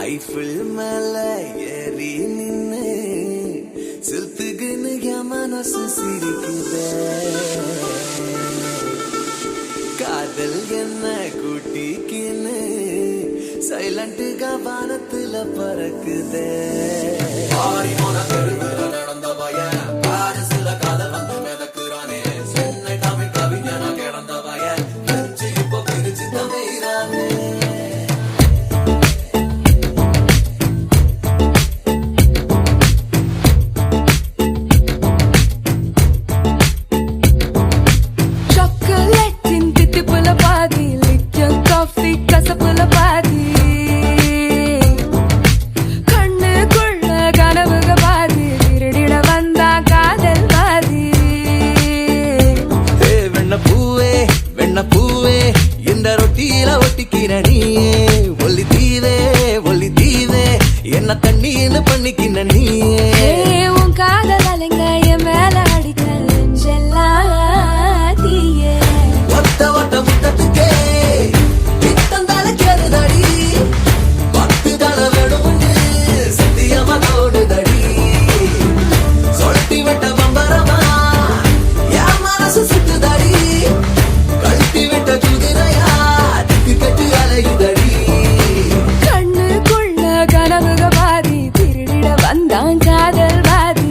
Eiffel மேல ஏறி நின்னு செலுத்துக்குன்னு என் மனசு சிரிக்குதே. காதல் என்ன கூட்டிக்கின்னு சைலண்ட்டுக வானத்துல பறக்குதே. நடந்த பையன் பாரிசுல காதல் வந்து மிதக்குறானே. சென்னை தமிழ் கவிஞனா கிடந்த பையன் பிரிச்சு இப்போ பிரிச்சு தமைறானே. பூவே இந்த ரொட்டியில ஒட்டிக்கிற நீயே. ஒல்லி தீவே என்ன தண்ணீன்னு பண்ணிக்கின நீயே. உன் காதல் அலைங்க என் மேல அடிக்க நெஞ்செல்லாதியே. ஒத்த ஒட்ட முத்தத்துக்கே பித்தந்தால கேடுதடி. 10 தலை வேணும்னு சத்தியமா தோடுதடி. சொட்டி விட்ட பம்பரமா என் மனசு சுத்துதடி. கட்டி விட்ட குதிரையா திக்கு கட்டு அலையுதடி. கண்ணுக்குள்ள கனவுக பாதி திருடிட வந்தான் காதல் பாதி.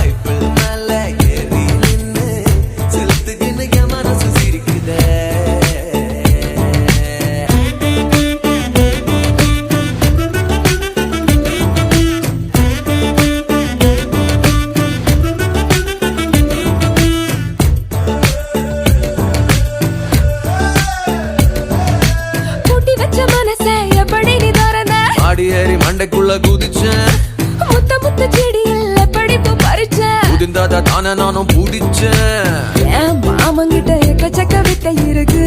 ஐஃபில் மேல ஏறி நின்னு செலுத்துக்கின்னு என் மனசு சிரிக்குதே. ஆடி ஏறி மண்டைக்குள்ள குதிச்சேன். முத்த முத்த செடியில் எப்படி பறிச்சேன். குதிந்தாத தானே நானும் பிடிச்சேன். என் மாமங்கிட்ட எக்கச்சக்க விட்ட இருக்கு.